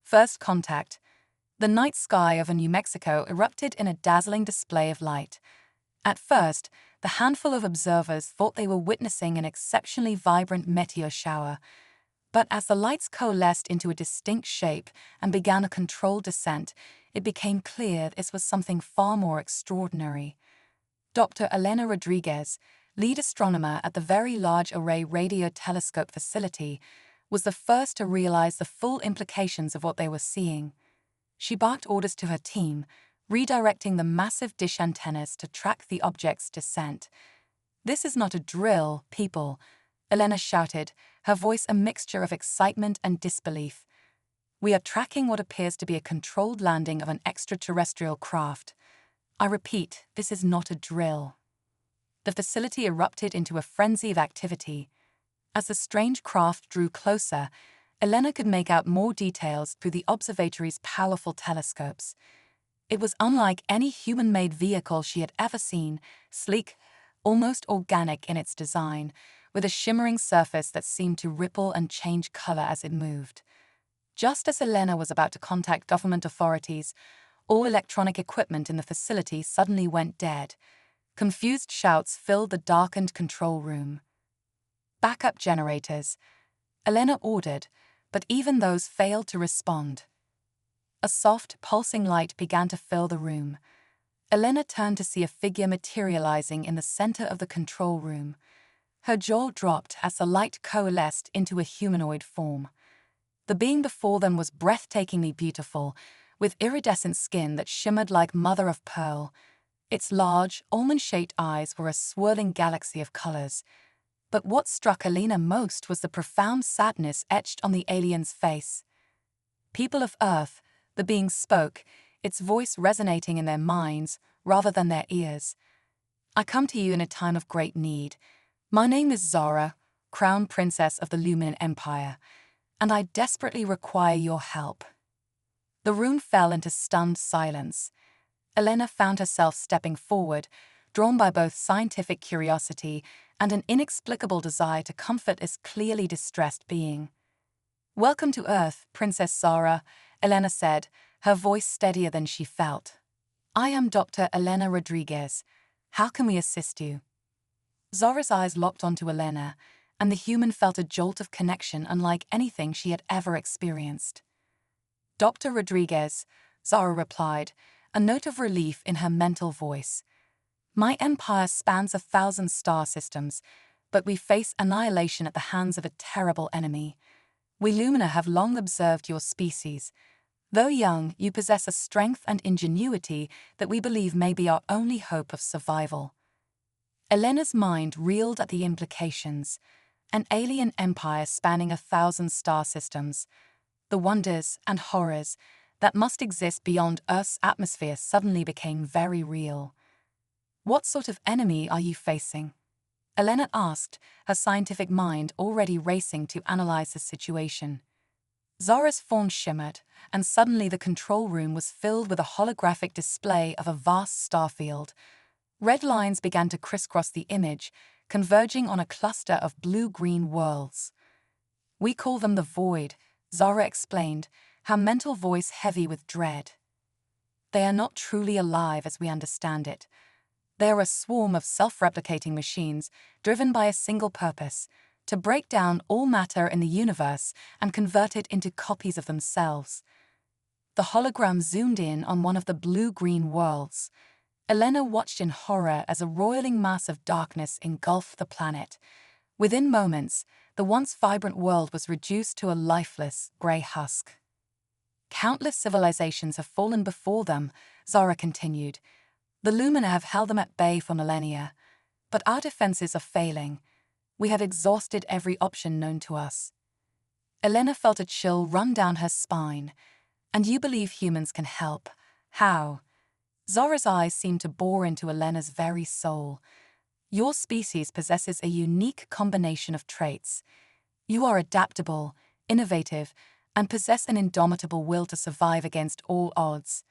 First contact. The night sky over New Mexico erupted in a dazzling display of light. At first, the handful of observers thought they were witnessing an exceptionally vibrant meteor shower. But as the lights coalesced into a distinct shape and began a controlled descent, it became clear this was something far more extraordinary. Dr. Elena Rodriguez, lead astronomer at the Very Large Array Radio Telescope facility, was the first to realize the full implications of what they were seeing. She barked orders to her team, redirecting the massive dish antennas to track the object's descent. "This is not a drill, people," Elena shouted, her voice a mixture of excitement and disbelief. "We are tracking what appears to be a controlled landing of an extraterrestrial craft. I repeat, this is not a drill." The facility erupted into a frenzy of activity. As the strange craft drew closer, Elena could make out more details through the observatory's powerful telescopes. It was unlike any human-made vehicle she had ever seen, sleek, almost organic in its design, with a shimmering surface that seemed to ripple and change color as it moved. Just as Elena was about to contact government authorities, all electronic equipment in the facility suddenly went dead. Confused shouts filled the darkened control room. "Backup generators," Elena ordered, but even those failed to respond. A soft, pulsing light began to fill the room. Elena turned to see a figure materializing in the center of the control room. Her jaw dropped as the light coalesced into a humanoid form. The being before them was breathtakingly beautiful, with iridescent skin that shimmered like mother of pearl. Its large, almond-shaped eyes were a swirling galaxy of colors. But what struck Elena most was the profound sadness etched on the alien's face. "People of Earth," the being spoke, its voice resonating in their minds rather than their ears. "I come to you in a time of great need. My name is Zara, Crown Princess of the Lumen Empire, and I desperately require your help." The room fell into stunned silence. Elena found herself stepping forward, drawn by both scientific curiosity and an inexplicable desire to comfort this clearly distressed being. "Welcome to Earth, Princess Zara," Elena said, her voice steadier than she felt. "I am Dr. Elena Rodriguez. How can we assist you?" Zara's eyes locked onto Elena, and the human felt a jolt of connection unlike anything she had ever experienced. "Dr. Rodriguez," Zara replied, a note of relief in her mental voice. "My empire spans 1,000 star systems, but we face annihilation at the hands of a terrible enemy. We Lumina have long observed your species. Though young, you possess a strength and ingenuity that we believe may be our only hope of survival." Elena's mind reeled at the implications. An alien empire spanning 1,000 star systems. The wonders and horrors that must exist beyond Earth's atmosphere suddenly became very real. "What sort of enemy are you facing?" Elena asked, her scientific mind already racing to analyze the situation. Zara's form shimmered, and suddenly the control room was filled with a holographic display of a vast starfield. Red lines began to crisscross the image, converging on a cluster of blue-green worlds. "We call them the Void," Zara explained, her mental voice heavy with dread. "They are not truly alive as we understand it. They are a swarm of self-replicating machines driven by a single purpose: to break down all matter in the universe and convert it into copies of themselves." The hologram zoomed in on one of the blue-green worlds. Elena watched in horror as a roiling mass of darkness engulfed the planet. Within moments, the once vibrant world was reduced to a lifeless, grey husk. "Countless civilizations have fallen before them," Zara continued. "The Lumina have held them at bay for millennia. But our defenses are failing. We have exhausted every option known to us." Elena felt a chill run down her spine. "And you believe humans can help? How?" Zara's eyes seemed to bore into Elena's very soul. "Your species possesses a unique combination of traits. You are adaptable, innovative, and possess an indomitable will to survive against all odds.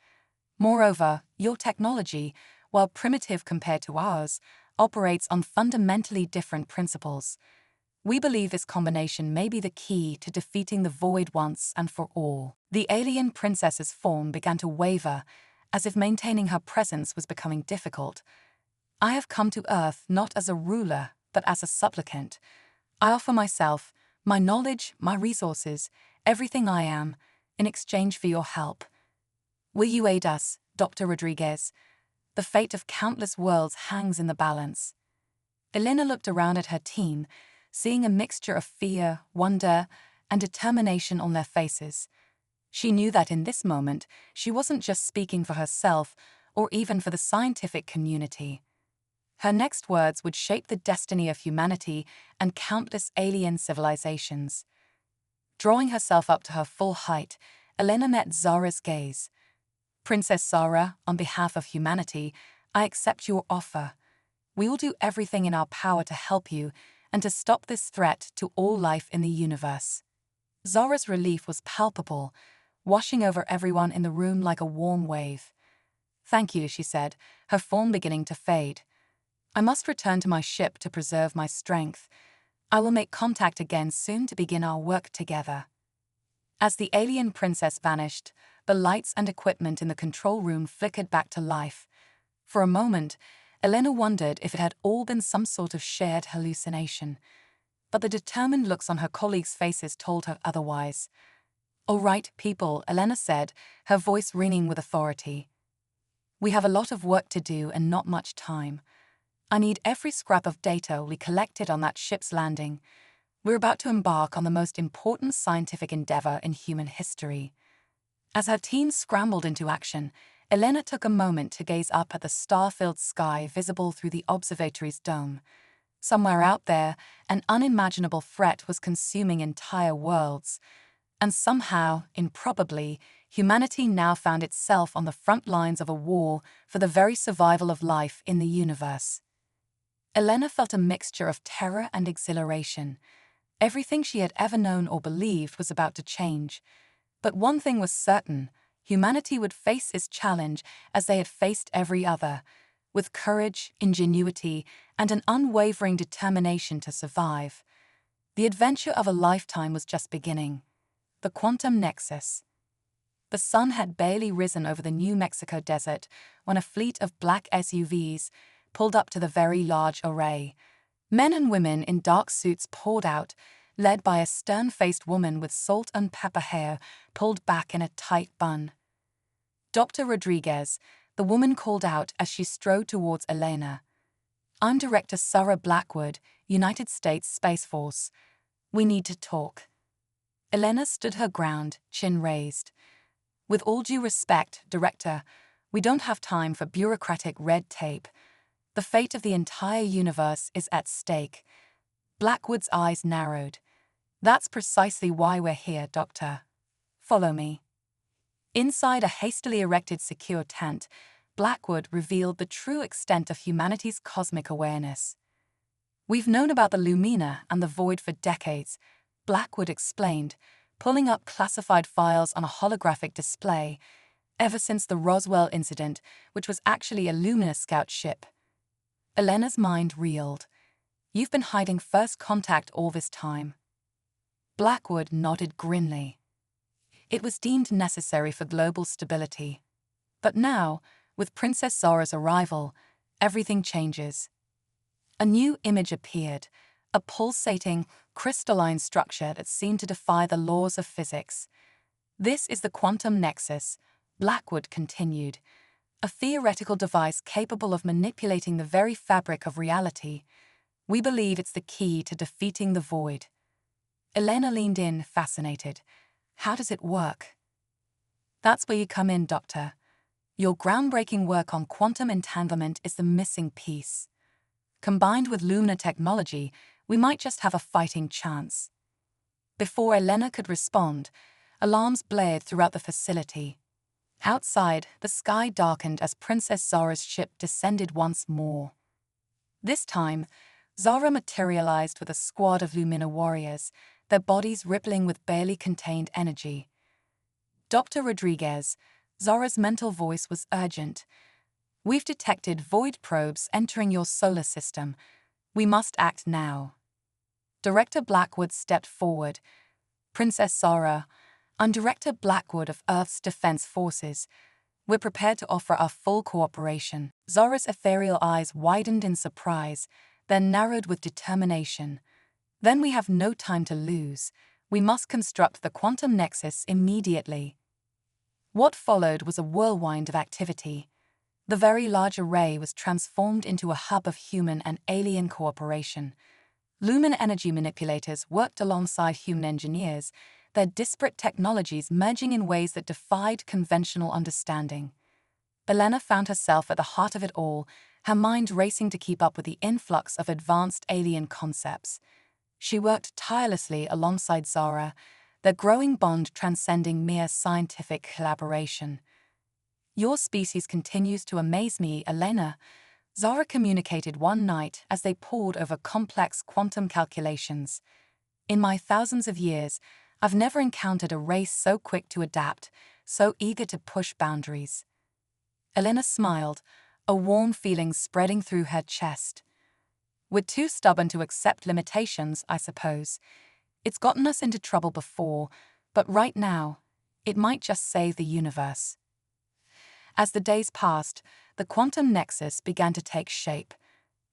Moreover, your technology, while primitive compared to ours, operates on fundamentally different principles. We believe this combination may be the key to defeating the void once and for all. The alien princess's form began to waver, as if maintaining her presence was becoming difficult. I have come to Earth not as a ruler, but as a supplicant. I offer myself, my knowledge, my resources, everything I am, in exchange for your help. Will you aid us, Dr. Rodriguez? The fate of countless worlds hangs in the balance. Elena looked around at her team, seeing a mixture of fear, wonder, and determination on their faces. She knew that in this moment, she wasn't just speaking for herself or even for the scientific community. Her next words would shape the destiny of humanity and countless alien civilizations. Drawing herself up to her full height, Elena met Zara's gaze. Princess Zara, on behalf of humanity, I accept your offer. We will do everything in our power to help you and to stop this threat to all life in the universe. Zara's relief was palpable, washing over everyone in the room like a warm wave. Thank you, she said, her form beginning to fade. I must return to my ship to preserve my strength. I will make contact again soon to begin our work together. As the alien princess vanished, the lights and equipment in the control room flickered back to life. For a moment, Elena wondered if it had all been some sort of shared hallucination. But the determined looks on her colleagues' faces told her otherwise. All right, people, Elena said, her voice ringing with authority. We have a lot of work to do and not much time. I need every scrap of data we collected on that ship's landing. We're about to embark on the most important scientific endeavor in human history. As her team scrambled into action, Elena took a moment to gaze up at the star-filled sky visible through the observatory's dome. Somewhere out there, an unimaginable threat was consuming entire worlds. And somehow, improbably, humanity now found itself on the front lines of a war for the very survival of life in the universe. Elena felt a mixture of terror and exhilaration. Everything she had ever known or believed was about to change. But one thing was certain: humanity would face this challenge as they had faced every other, with courage, ingenuity, and an unwavering determination to survive. The adventure of a lifetime was just beginning. The quantum nexus. The sun had barely risen over the New Mexico desert when a fleet of black SUVs pulled up to the very large array. Men and women in dark suits poured out, led by a stern-faced woman with salt and pepper hair pulled back in a tight bun. Dr. Rodriguez, the woman called out as she strode towards Elena. I'm Director Sarah Blackwood, United States Space Force. We need to talk. Elena stood her ground, chin raised. With all due respect, Director, we don't have time for bureaucratic red tape. The fate of the entire universe is at stake. Blackwood's eyes narrowed. That's precisely why we're here, Doctor. Follow me. Inside a hastily erected secure tent, Blackwood revealed the true extent of humanity's cosmic awareness. We've known about the Lumina and the Void for decades, Blackwood explained, pulling up classified files on a holographic display, ever since the Roswell incident, which was actually a Lumina scout ship. Elena's mind reeled. You've been hiding first contact all this time. Blackwood nodded grimly. It was deemed necessary for global stability. But now, with Princess Zara's arrival, everything changes. A new image appeared, a pulsating, crystalline structure that seemed to defy the laws of physics. This is the quantum nexus, Blackwood continued, a theoretical device capable of manipulating the very fabric of reality. We believe it's the key to defeating the void. Elena leaned in, fascinated. How does it work? That's where you come in, Doctor. Your groundbreaking work on quantum entanglement is the missing piece. Combined with Lumina technology, we might just have a fighting chance. Before Elena could respond, alarms blared throughout the facility. Outside, the sky darkened as Princess Zara's ship descended once more. This time, Zara materialized with a squad of Lumina warriors, their bodies rippling with barely contained energy. Dr. Rodriguez, Zara's mental voice was urgent. We've detected void probes entering your solar system. We must act now. Director Blackwood stepped forward. "Princess Zara, I'm Director Blackwood of Earth's Defense Forces. We're prepared to offer our full cooperation." Zara's ethereal eyes widened in surprise, then narrowed with determination. "Then we have no time to lose. We must construct the quantum nexus immediately." What followed was a whirlwind of activity. The very large array was transformed into a hub of human and alien cooperation. Lumen energy manipulators worked alongside human engineers, their disparate technologies merging in ways that defied conventional understanding. Elena found herself at the heart of it all, her mind racing to keep up with the influx of advanced alien concepts. She worked tirelessly alongside Zara, their growing bond transcending mere scientific collaboration. "Your species continues to amaze me, Elena," Zara communicated one night as they pored over complex quantum calculations. "In my thousands of years, I've never encountered a race so quick to adapt, so eager to push boundaries." Elena smiled, a warm feeling spreading through her chest. "We're too stubborn to accept limitations, I suppose. It's gotten us into trouble before, but right now, it might just save the universe." As the days passed, the quantum nexus began to take shape.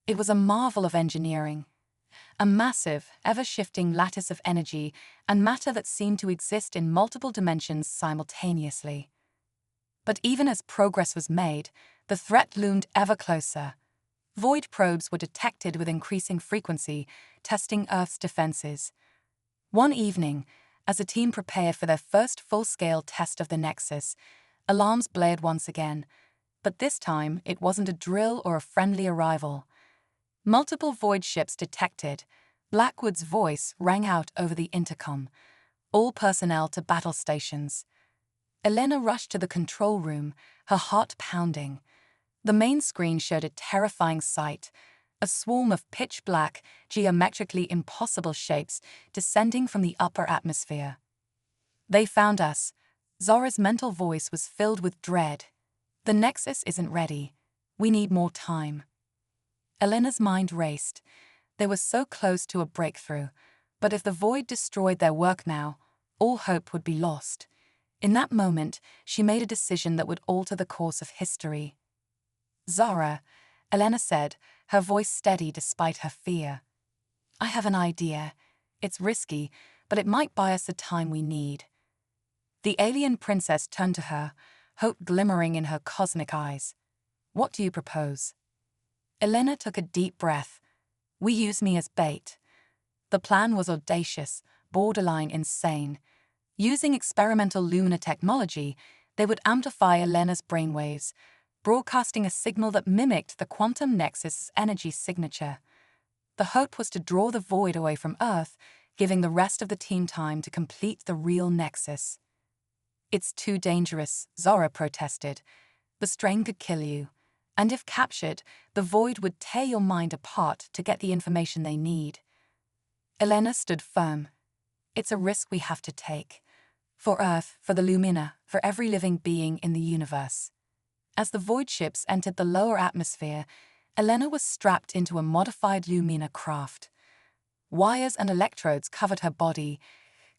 It was a marvel of engineering. A massive, ever-shifting lattice of energy and matter that seemed to exist in multiple dimensions simultaneously. But even as progress was made, the threat loomed ever closer. Void probes were detected with increasing frequency, testing Earth's defenses. One evening, as the team prepared for their first full-scale test of the nexus, alarms blared once again, but this time it wasn't a drill or a friendly arrival. Multiple void ships detected. Blackwood's voice rang out over the intercom. "All personnel to battle stations." Elena rushed to the control room, her heart pounding. The main screen showed a terrifying sight, a swarm of pitch-black, geometrically impossible shapes descending from the upper atmosphere. "They found us." Zara's mental voice was filled with dread. "The nexus isn't ready. We need more time." Elena's mind raced. They were so close to a breakthrough, but if the void destroyed their work now, all hope would be lost. In that moment, she made a decision that would alter the course of history. "Zara," Elena said, her voice steady despite her fear. "I have an idea. It's risky, but it might buy us the time we need." The alien princess turned to her, hope glimmering in her cosmic eyes. "What do you propose?" Elena took a deep breath. "We use me as bait." The plan was audacious, borderline insane. Using experimental lunar technology, they would amplify Elena's brainwaves, broadcasting a signal that mimicked the quantum nexus's energy signature. The hope was to draw the void away from Earth, giving the rest of the team time to complete the real nexus. "It's too dangerous," Zara protested. "The strain could kill you. And if captured, the void would tear your mind apart to get the information they need." Elena stood firm. "It's a risk we have to take. For Earth, for the Lumina, for every living being in the universe." As the void ships entered the lower atmosphere, Elena was strapped into a modified Lumina craft. Wires and electrodes covered her body,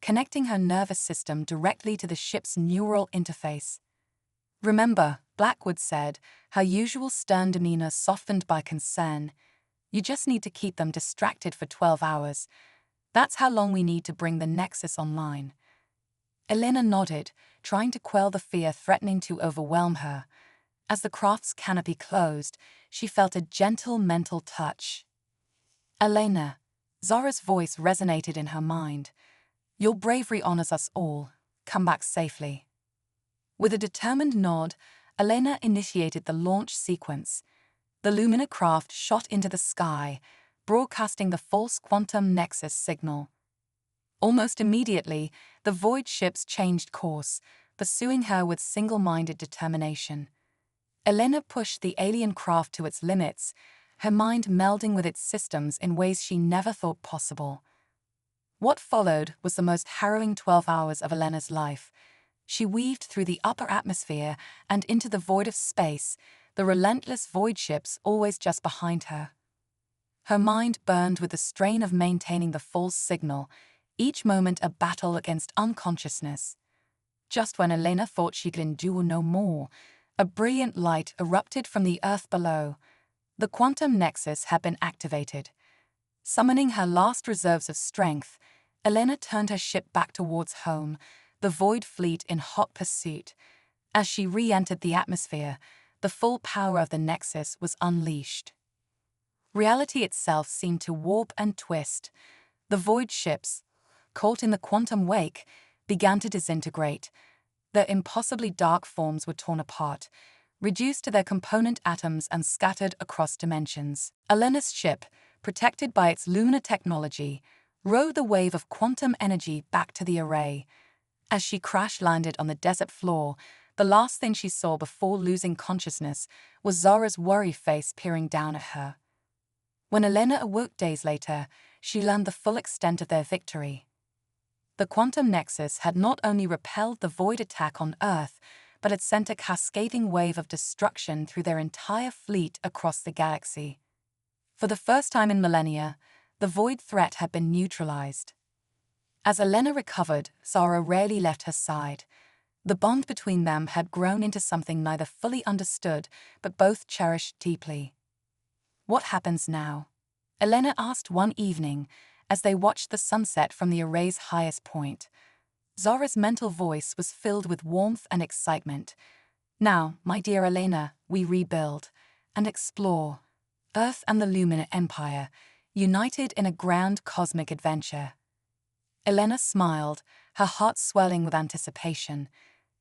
connecting her nervous system directly to the ship's neural interface. "Remember," Blackwood said, her usual stern demeanor softened by concern, "you just need to keep them distracted for 12 hours. That's how long we need to bring the nexus online." Elena nodded, trying to quell the fear threatening to overwhelm her. As the craft's canopy closed, she felt a gentle mental touch. "Elena," Zara's voice resonated in her mind. "Your bravery honors us all. Come back safely." With a determined nod, Elena initiated the launch sequence. The Lumina craft shot into the sky, broadcasting the false quantum nexus signal. Almost immediately, the void ships changed course, pursuing her with single-minded determination. Elena pushed the alien craft to its limits, her mind melding with its systems in ways she never thought possible. What followed was the most harrowing 12 hours of Elena's life. She weaved through the upper atmosphere and into the void of space, the relentless void ships always just behind her. Her mind burned with the strain of maintaining the false signal, each moment a battle against unconsciousness. Just when Elena thought she could endure no more, a brilliant light erupted from the earth below. The quantum nexus had been activated. Summoning her last reserves of strength, Elena turned her ship back towards home, the Void Fleet in hot pursuit. As she re-entered the atmosphere, the full power of the nexus was unleashed. Reality itself seemed to warp and twist. The Void ships, caught in the quantum wake, began to disintegrate. Their impossibly dark forms were torn apart, reduced to their component atoms and scattered across dimensions. Elena's ship, protected by its Lumina technology, rode the wave of quantum energy back to the array. As she crash-landed on the desert floor, the last thing she saw before losing consciousness was Zara's worry face peering down at her. When Elena awoke days later, she learned the full extent of their victory. The quantum nexus had not only repelled the Void attack on Earth, but had sent a cascading wave of destruction through their entire fleet across the galaxy. For the first time in millennia, the Void threat had been neutralized. As Elena recovered, Zara rarely left her side. The bond between them had grown into something neither fully understood, but both cherished deeply. "What happens now?" Elena asked one evening, as they watched the sunset from the array's highest point. Zara's mental voice was filled with warmth and excitement. "Now, my dear Elena, we rebuild and explore. Earth and the Lumina Empire, united in a grand cosmic adventure." Elena smiled, her heart swelling with anticipation.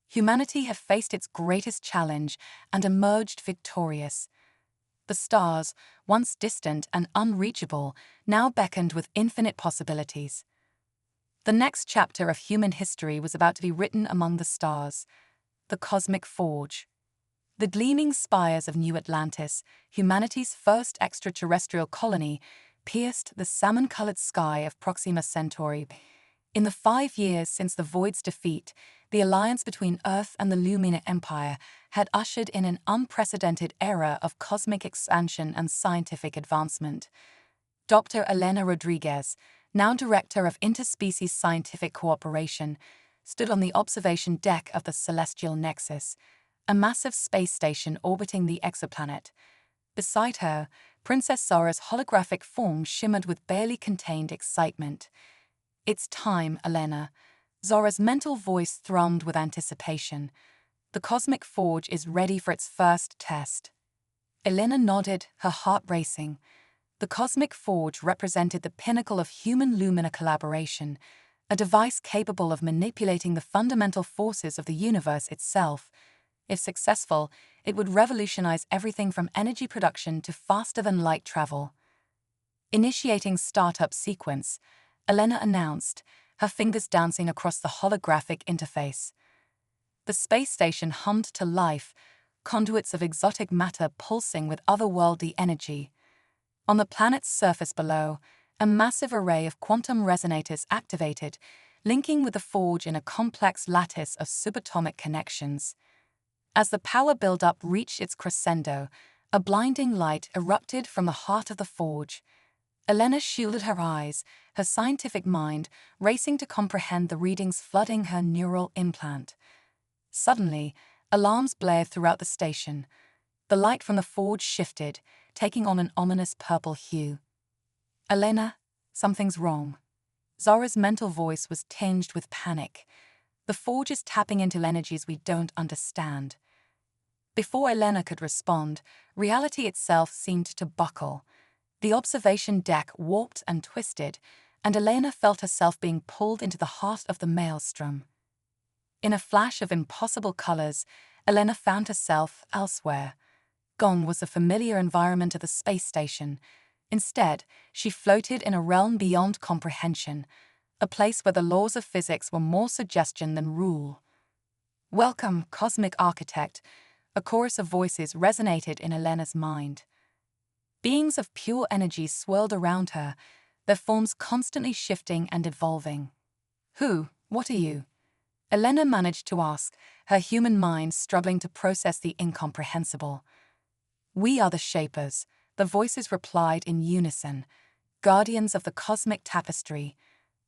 Humanity had faced its greatest challenge and emerged victorious. The stars, once distant and unreachable, now beckoned with infinite possibilities. The next chapter of human history was about to be written among the stars, the Cosmic Forge. The gleaming spires of New Atlantis, humanity's first extraterrestrial colony, pierced the salmon-colored sky of Proxima Centauri. In the 5 years since the Void's defeat, the alliance between Earth and the Lumina Empire had ushered in an unprecedented era of cosmic expansion and scientific advancement. Dr. Elena Rodriguez, now Director of Interspecies Scientific Cooperation, stood on the observation deck of the Celestial Nexus, a massive space station orbiting the exoplanet. Beside her, Princess Zara's holographic form shimmered with barely contained excitement. "It's time, Elena." Zara's mental voice thrummed with anticipation. "The Cosmic Forge is ready for its first test." Elena nodded, her heart racing. The Cosmic Forge represented the pinnacle of human-Lumina collaboration, a device capable of manipulating the fundamental forces of the universe itself. If successful, it would revolutionize everything from energy production to faster-than-light travel. Initiating startup sequence, Elena announced, her fingers dancing across the holographic interface. The space station hummed to life, conduits of exotic matter pulsing with otherworldly energy. On the planet's surface below, a massive array of quantum resonators activated, linking with the forge in a complex lattice of subatomic connections. As the power buildup reached its crescendo, a blinding light erupted from the heart of the forge. Elena shielded her eyes, her scientific mind racing to comprehend the readings flooding her neural implant. Suddenly, alarms blared throughout the station. The light from the forge shifted, taking on an ominous purple hue. "Elena, something's wrong." Zara's mental voice was tinged with panic. "The forge is tapping into energies we don't understand." Before Elena could respond, reality itself seemed to buckle. The observation deck warped and twisted, and Elena felt herself being pulled into the heart of the maelstrom. In a flash of impossible colors, Elena found herself elsewhere. Gone was the familiar environment of the space station. Instead, she floated in a realm beyond comprehension, a place where the laws of physics were more suggestion than rule. "Welcome, cosmic architect," a chorus of voices resonated in Elena's mind. Beings of pure energy swirled around her, their forms constantly shifting and evolving. What are you?" Elena managed to ask, her human mind struggling to process the incomprehensible. "We are the Shapers," The voices replied in unison. Guardians of the cosmic tapestry,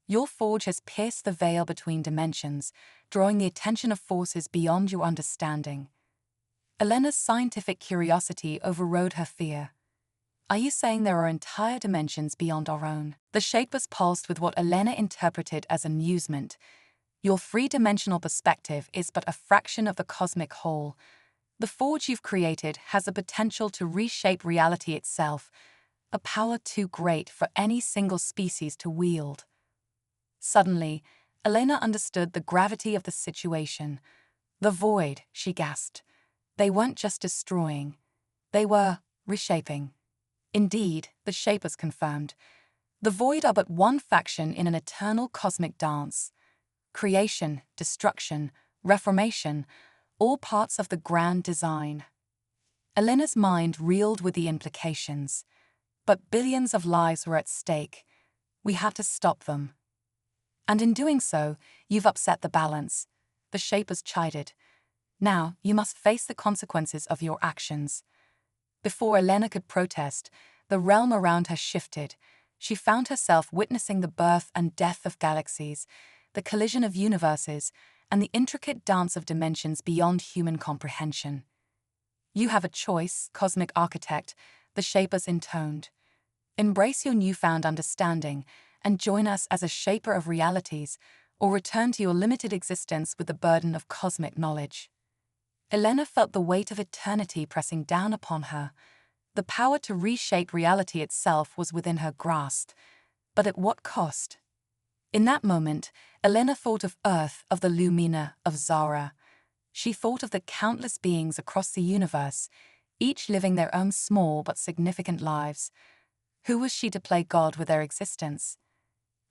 your forge has pierced the veil between dimensions, drawing the attention of forces beyond your understanding. Elena's scientific curiosity overrode her fear. Are you saying there are entire dimensions beyond our own? The Shapers pulsed with what Elena interpreted as amusement. Your three-dimensional perspective is but a fraction of the cosmic whole. The forge you've created has the potential to reshape reality itself, a power too great for any single species to wield. Suddenly, Elena understood the gravity of the situation. The void, she gasped. They weren't just destroying. They were reshaping. Indeed, the Shapers confirmed. The void are but one faction in an eternal cosmic dance. Creation, destruction, reformation, all parts of the grand design. Elena's mind reeled with the implications. But billions of lives were at stake. We had to stop them. And in doing so, you've upset the balance, the Shapers chided. Now, you must face the consequences of your actions. Before Elena could protest, the realm around her shifted. She found herself witnessing the birth and death of galaxies, the collision of universes, and the intricate dance of dimensions beyond human comprehension. You have a choice, cosmic architect, the Shapers intoned. Embrace your newfound understanding and join us as a shaper of realities, or return to your limited existence with the burden of cosmic knowledge. Elena felt the weight of eternity pressing down upon her. The power to reshape reality itself was within her grasp, but at what cost? In that moment, Elena thought of Earth, of the Lumina, of Zara. She thought of the countless beings across the universe, each living their own small but significant lives. Who was she to play God with their existence?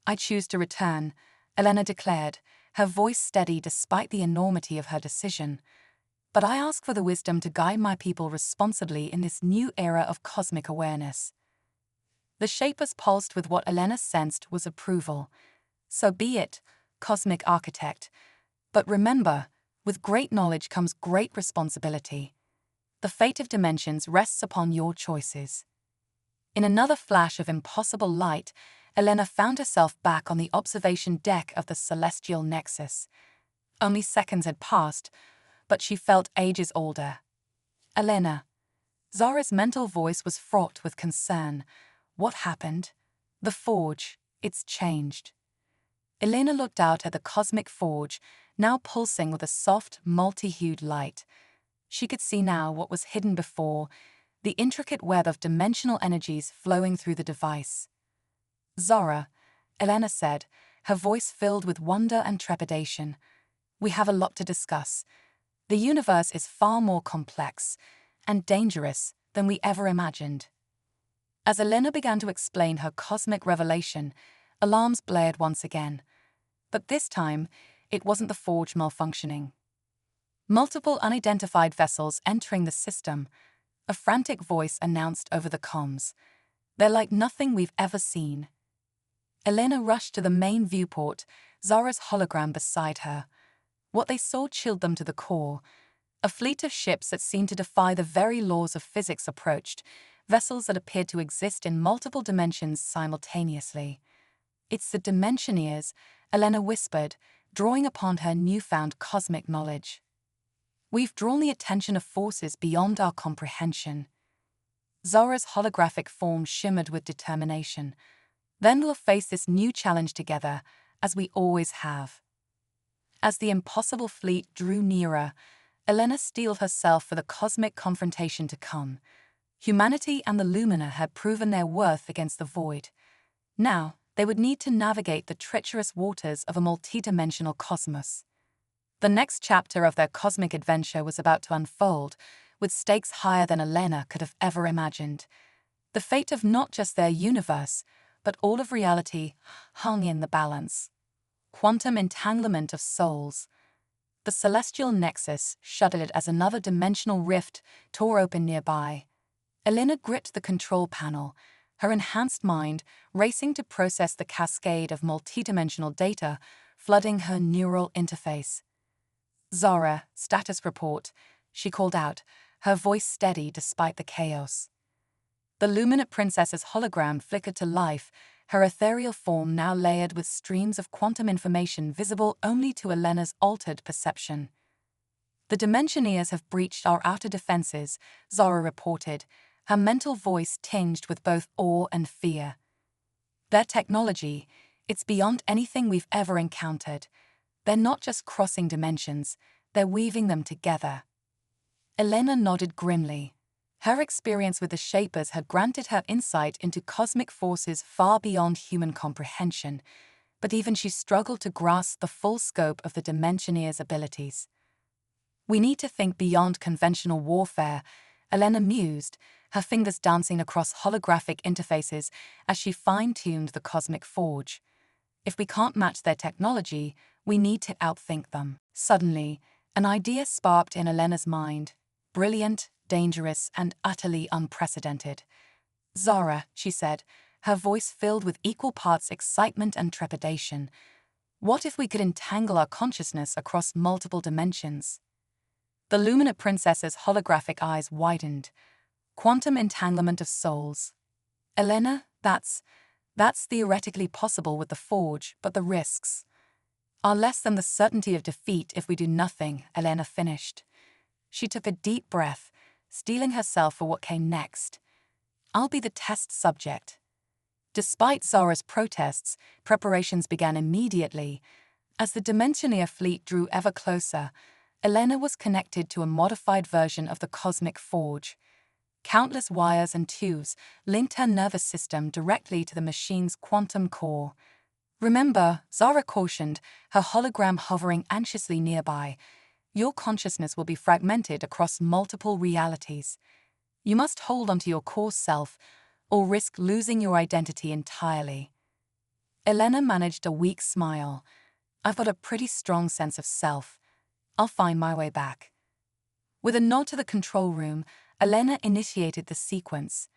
I choose to return, Elena declared, her voice steady despite the enormity of her decision. But I ask for the wisdom to guide my people responsibly in this new era of cosmic awareness. The Shapers pulsed with what Elena sensed was approval. So be it, cosmic architect. But remember, with great knowledge comes great responsibility. The fate of dimensions rests upon your choices. In another flash of impossible light, Elena found herself back on the observation deck of the celestial nexus. Only seconds had passed, but she felt ages older. Elena. Zara's mental voice was fraught with concern. What happened? The forge, it's changed. Elena looked out at the cosmic forge, now pulsing with a soft, multi-hued light. She could see now what was hidden before, the intricate web of dimensional energies flowing through the device. Zara, Elena said, her voice filled with wonder and trepidation. We have a lot to discuss. The universe is far more complex and dangerous than we ever imagined. As Elena began to explain her cosmic revelation, alarms blared once again. But this time, it wasn't the forge malfunctioning. Multiple unidentified vessels entering the system, a frantic voice announced over the comms. They're like nothing we've ever seen. Elena rushed to the main viewport, Zara's hologram beside her. What they saw chilled them to the core. A fleet of ships that seemed to defy the very laws of physics approached, vessels that appeared to exist in multiple dimensions simultaneously. It's the Dimensioneers, Elena whispered, drawing upon her newfound cosmic knowledge. We've drawn the attention of forces beyond our comprehension. Zara's holographic form shimmered with determination. Then we'll face this new challenge together, as we always have. As the impossible fleet drew nearer, Elena steeled herself for the cosmic confrontation to come. Humanity and the Lumina had proven their worth against the void. Now, they would need to navigate the treacherous waters of a multidimensional cosmos. The next chapter of their cosmic adventure was about to unfold, with stakes higher than Elena could have ever imagined. The fate of not just their universe, but all of reality, hung in the balance. Quantum entanglement of souls. The celestial nexus shuddered as another dimensional rift tore open nearby. Elena gripped the control panel, her enhanced mind racing to process the cascade of multidimensional data flooding her neural interface. Zara, status report, she called out, her voice steady despite the chaos. The luminant princess's hologram flickered to life, her ethereal form now layered with streams of quantum information visible only to Elena's altered perception. "The Dimensioneers have breached our outer defenses," Zara reported, her mental voice tinged with both awe and fear. "Their technology, it's beyond anything we've ever encountered. They're not just crossing dimensions, they're weaving them together." Elena nodded grimly. Her experience with the Shapers had granted her insight into cosmic forces far beyond human comprehension, but even she struggled to grasp the full scope of the Dimensioneers' abilities. "We need to think beyond conventional warfare," Elena mused, her fingers dancing across holographic interfaces as she fine-tuned the cosmic forge. "If we can't match their technology, we need to outthink them." Suddenly, an idea sparked in Elena's mind, brilliant, dangerous, and utterly unprecedented. "Zara," she said, her voice filled with equal parts excitement and trepidation, "what if we could entangle our consciousness across multiple dimensions?" The luminant princess's holographic eyes widened. "Quantum entanglement of souls. Elena, that's theoretically possible with the forge, but the risks are less than the certainty of defeat if we do nothing," Elena finished. She took a deep breath, steeling herself for what came next. "I'll be the test subject." Despite Zara's protests, preparations began immediately. As the Dimensioneer fleet drew ever closer, Elena was connected to a modified version of the cosmic forge. Countless wires and tubes linked her nervous system directly to the machine's quantum core. "Remember," Zara cautioned, her hologram hovering anxiously nearby, "your consciousness will be fragmented across multiple realities. You must hold onto your core self, or risk losing your identity entirely." Elena managed a weak smile. "I've got a pretty strong sense of self. I'll find my way back." With a nod to the control room, Elena initiated the sequence.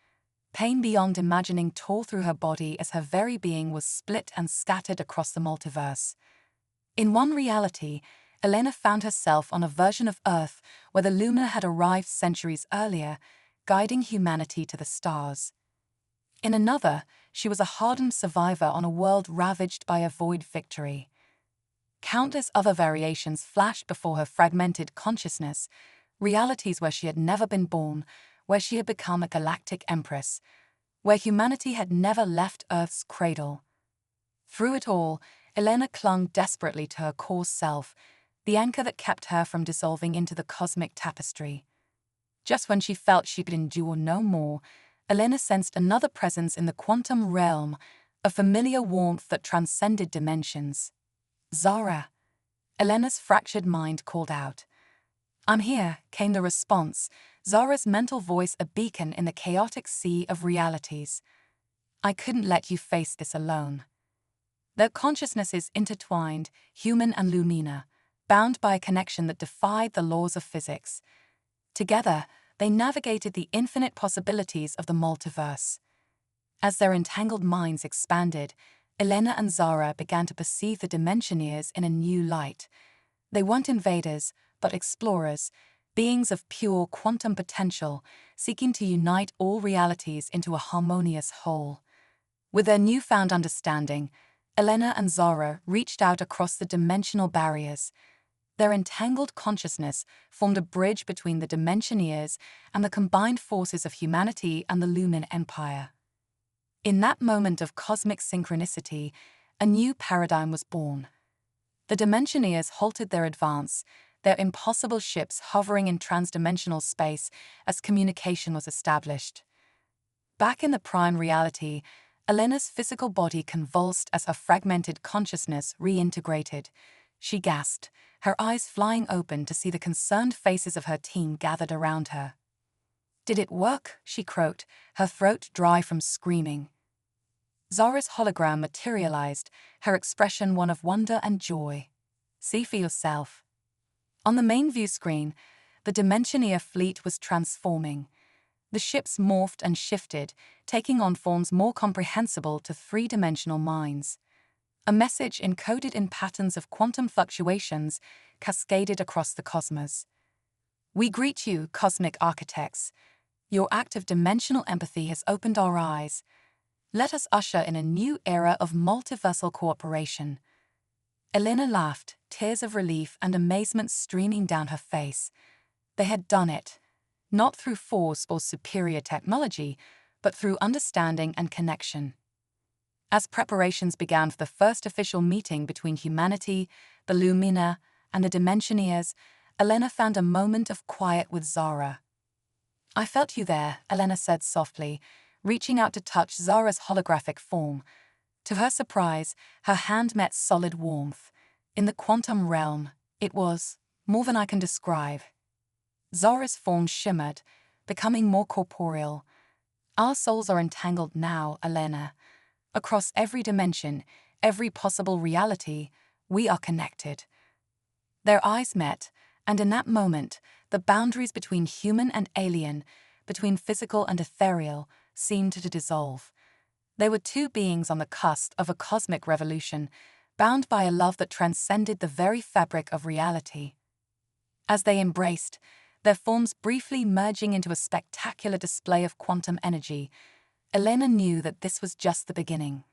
Pain beyond imagining tore through her body as her very being was split and scattered across the multiverse. In one reality, Elena found herself on a version of Earth where the Lumina had arrived centuries earlier, guiding humanity to the stars. In another, she was a hardened survivor on a world ravaged by a void victory. Countless other variations flashed before her fragmented consciousness, realities where she had never been born, where she had become a galactic empress, where humanity had never left Earth's cradle. Through it all, Elena clung desperately to her core self, the anchor that kept her from dissolving into the cosmic tapestry. Just when she felt she could endure no more, Elena sensed another presence in the quantum realm, a familiar warmth that transcended dimensions. "Zara," Elena's fractured mind called out. "I'm here," came the response, Zara's mental voice a beacon in the chaotic sea of realities. "I couldn't let you face this alone." Their consciousnesses intertwined, human and Lumina, bound by a connection that defied the laws of physics. Together, they navigated the infinite possibilities of the multiverse. As their entangled minds expanded, Elena and Zara began to perceive the Dimensioneers in a new light. They weren't invaders, but explorers, beings of pure quantum potential, seeking to unite all realities into a harmonious whole. With their newfound understanding, Elena and Zara reached out across the dimensional barriers. Their entangled consciousness formed a bridge between the Dimensioneers and the combined forces of humanity and the Lumin Empire. In that moment of cosmic synchronicity, a new paradigm was born. The Dimensioneers halted their advance, their impossible ships hovering in transdimensional space as communication was established. Back in the prime reality, Elena's physical body convulsed as her fragmented consciousness reintegrated. She gasped, her eyes flying open to see the concerned faces of her team gathered around her. "Did it work?" she croaked, her throat dry from screaming. Zara's hologram materialized, her expression one of wonder and joy. "See for yourself." On the main view screen, the Dimensioneer fleet was transforming. The ships morphed and shifted, taking on forms more comprehensible to three-dimensional minds. A message encoded in patterns of quantum fluctuations cascaded across the cosmos. "We greet you, cosmic architects. Your act of dimensional empathy has opened our eyes. Let us usher in a new era of multiversal cooperation." Elena laughed, tears of relief and amazement streaming down her face. They had done it, not through force or superior technology, but through understanding and connection. As preparations began for the first official meeting between humanity, the Lumina, and the Dimensioneers, Elena found a moment of quiet with Zara. "I felt you there," Elena said softly, reaching out to touch Zara's holographic form. To her surprise, her hand met solid warmth. In the quantum realm, it was more than I can describe. Zara's form shimmered, becoming more corporeal. "Our souls are entangled now, Elena. Across every dimension, every possible reality, we are connected." Their eyes met, and in that moment, the boundaries between human and alien, between physical and ethereal, seemed to dissolve. They were two beings on the cusp of a cosmic revolution, bound by a love that transcended the very fabric of reality. As they embraced, their forms briefly merging into a spectacular display of quantum energy, Elena knew that this was just the beginning.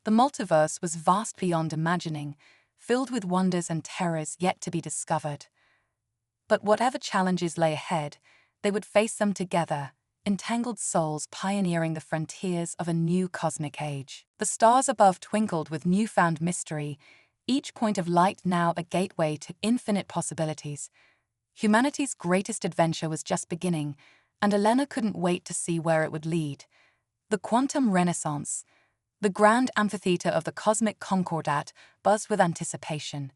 The multiverse was vast beyond imagining, filled with wonders and terrors yet to be discovered. But whatever challenges lay ahead, they would face them together, entangled souls pioneering the frontiers of a new cosmic age. The stars above twinkled with newfound mystery, each point of light now a gateway to infinite possibilities. Humanity's greatest adventure was just beginning, and Elena couldn't wait to see where it would lead. The quantum renaissance, the grand amphitheater of the cosmic concordat, buzzed with anticipation.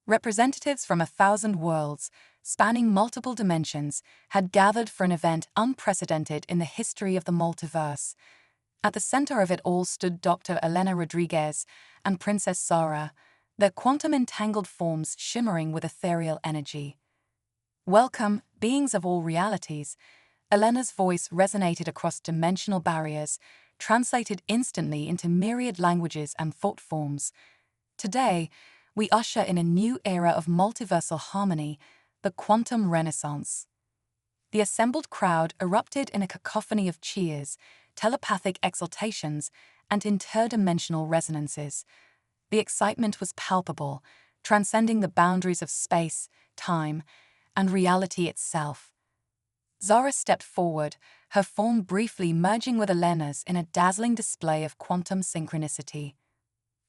Representatives from 1,000 worlds, spanning multiple dimensions, had gathered for an event unprecedented in the history of the multiverse. At the center of it all stood Dr. Elena Rodriguez and Princess Zara, their quantum-entangled forms shimmering with ethereal energy. "Welcome, beings of all realities." Elena's voice resonated across dimensional barriers, translated instantly into myriad languages and thought forms. "Today, we usher in a new era of multiversal harmony, the quantum renaissance." The assembled crowd erupted in a cacophony of cheers, telepathic exultations, and interdimensional resonances. The excitement was palpable, transcending the boundaries of space, time, and reality itself. Zara stepped forward, her form briefly merging with Elena's in a dazzling display of quantum synchronicity.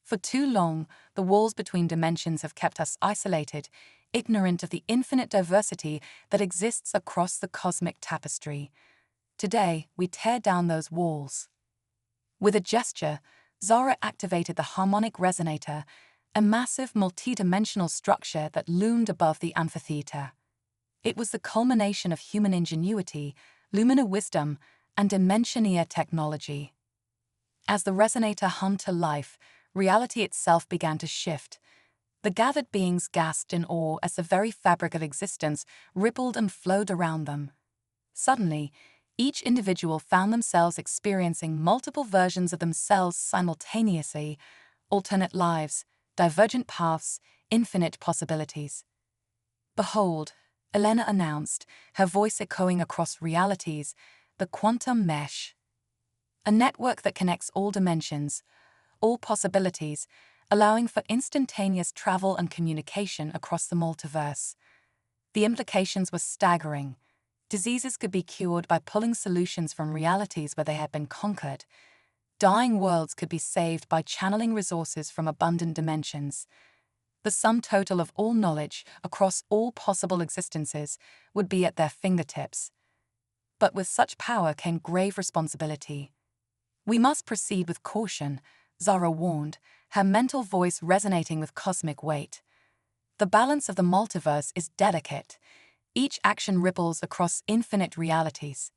"For too long, the walls between dimensions have kept us isolated, ignorant of the infinite diversity that exists across the cosmic tapestry. Today, we tear down those walls." With a gesture, Zara activated the harmonic resonator, a massive multidimensional structure that loomed above the amphitheater. It was the culmination of human ingenuity, Lumina wisdom, and Dimensioneer technology. As the resonator hummed to life, reality itself began to shift. The gathered beings gasped in awe as the very fabric of existence rippled and flowed around them. Suddenly, each individual found themselves experiencing multiple versions of themselves simultaneously, alternate lives, divergent paths, infinite possibilities. "Behold," Elena announced, her voice echoing across realities, "the quantum mesh. A network that connects all dimensions, all possibilities, allowing for instantaneous travel and communication across the multiverse." The implications were staggering. Diseases could be cured by pulling solutions from realities where they had been conquered. Dying worlds could be saved by channeling resources from abundant dimensions. The sum total of all knowledge across all possible existences would be at their fingertips. But with such power came grave responsibility. "We must proceed with caution," Zara warned, her mental voice resonating with cosmic weight. "The balance of the multiverse is delicate. Each action ripples across infinite realities."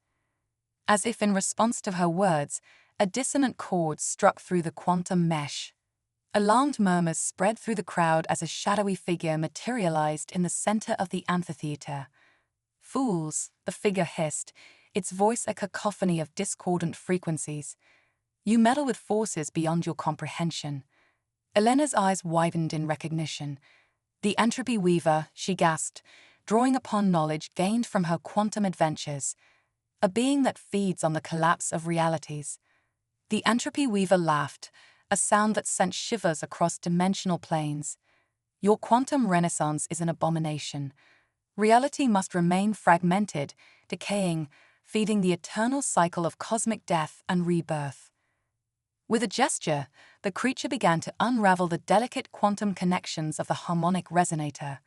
As if in response to her words, a dissonant chord struck through the quantum mesh. Alarmed murmurs spread through the crowd as a shadowy figure materialized in the center of the amphitheater. "Fools," the figure hissed, its voice a cacophony of discordant frequencies. "You meddle with forces beyond your comprehension." Elena's eyes widened in recognition. "The entropy weaver," she gasped, drawing upon knowledge gained from her quantum adventures. a being that feeds on the collapse of realities. The entropy weaver laughed, a sound that sent shivers across dimensional planes. Your quantum renaissance is an abomination. Reality must remain fragmented, decaying, feeding the eternal cycle of cosmic death and rebirth. With a gesture, the creature began to unravel the delicate quantum connections of the harmonic resonator.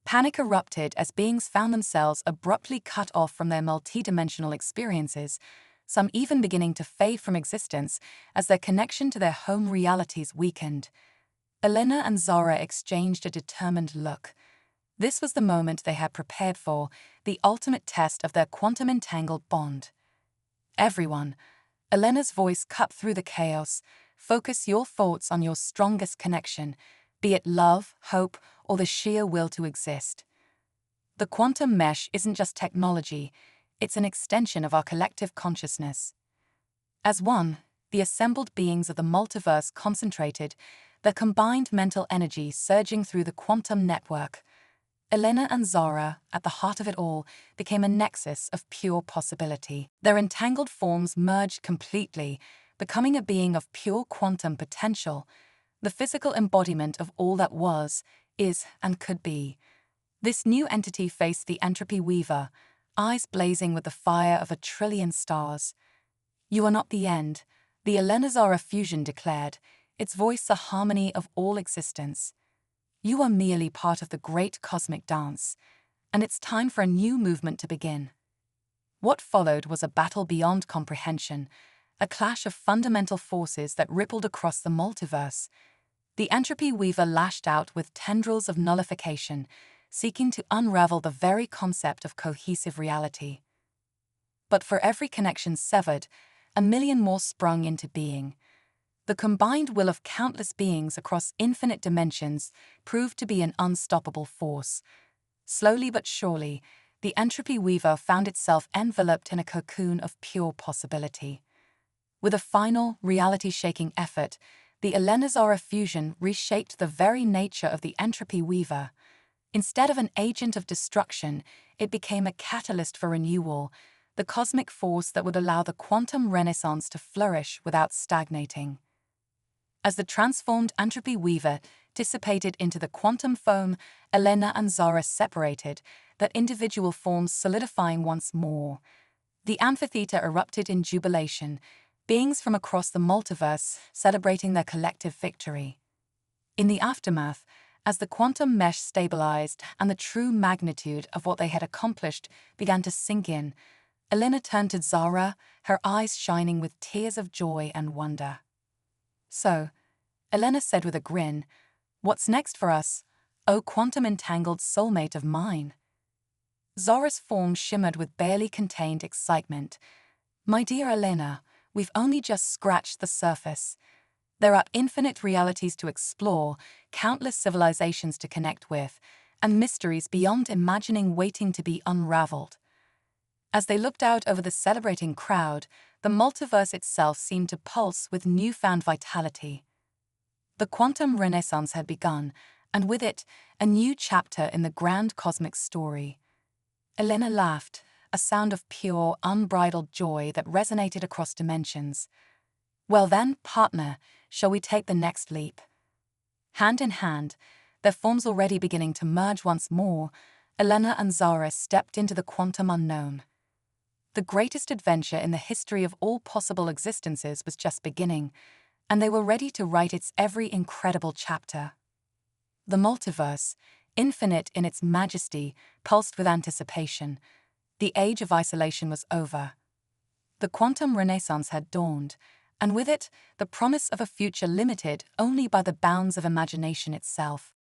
Panic erupted as beings found themselves abruptly cut off from their multidimensional experiences, some even beginning to fade from existence as their connection to their home realities weakened. Elena and Zara exchanged a determined look. This was the moment they had prepared for, the ultimate test of their quantum-entangled bond. Everyone, Elena's voice cut through the chaos, focus your thoughts on your strongest connection, be it love, hope, or the sheer will to exist. The quantum mesh isn't just technology, it's an extension of our collective consciousness. As one, the assembled beings of the multiverse concentrated, their combined mental energy surging through the quantum network. Elena and Zara, at the heart of it all, became a nexus of pure possibility. Their entangled forms merged completely, becoming a being of pure quantum potential, the physical embodiment of all that was, is, and could be. This new entity faced the entropy weaver, eyes blazing with the fire of 1,000,000,000,000 stars. "You are not the end," the Elena-Zara fusion declared, its voice the harmony of all existence. "You are merely part of the great cosmic dance, and it's time for a new movement to begin." What followed was a battle beyond comprehension, a clash of fundamental forces that rippled across the multiverse. The entropy weaver lashed out with tendrils of nullification, seeking to unravel the very concept of cohesive reality. But for every connection severed, 1,000,000 more sprung into being. The combined will of countless beings across infinite dimensions proved to be an unstoppable force. Slowly but surely, the entropy weaver found itself enveloped in a cocoon of pure possibility. With a final, reality-shaking effort, the Elena-Zara fusion reshaped the very nature of the entropy weaver. Instead of an agent of destruction, it became a catalyst for renewal, the cosmic force that would allow the quantum renaissance to flourish without stagnating. As the transformed entropy weaver dissipated into the quantum foam, Elena and Zara separated, their individual forms solidifying once more. The amphitheater erupted in jubilation, beings from across the multiverse celebrating their collective victory. In the aftermath, as the quantum mesh stabilized and the true magnitude of what they had accomplished began to sink in, Elena turned to Zara, her eyes shining with tears of joy and wonder. "So," Elena said with a grin, "what's next for us, oh quantum-entangled soulmate of mine?" Zara's form shimmered with barely contained excitement. "My dear Elena, we've only just scratched the surface. There are infinite realities to explore, countless civilizations to connect with, and mysteries beyond imagining waiting to be unraveled." As they looked out over the celebrating crowd, the multiverse itself seemed to pulse with newfound vitality. The quantum renaissance had begun, and with it, a new chapter in the grand cosmic story. Elena laughed, a sound of pure, unbridled joy that resonated across dimensions. "Well then, partner, shall we take the next leap?" Hand in hand, their forms already beginning to merge once more, Elena and Zara stepped into the quantum unknown. The greatest adventure in the history of all possible existences was just beginning, and they were ready to write its every incredible chapter. The multiverse, infinite in its majesty, pulsed with anticipation. The age of isolation was over. The quantum renaissance had dawned, and with it, the promise of a future limited only by the bounds of imagination itself.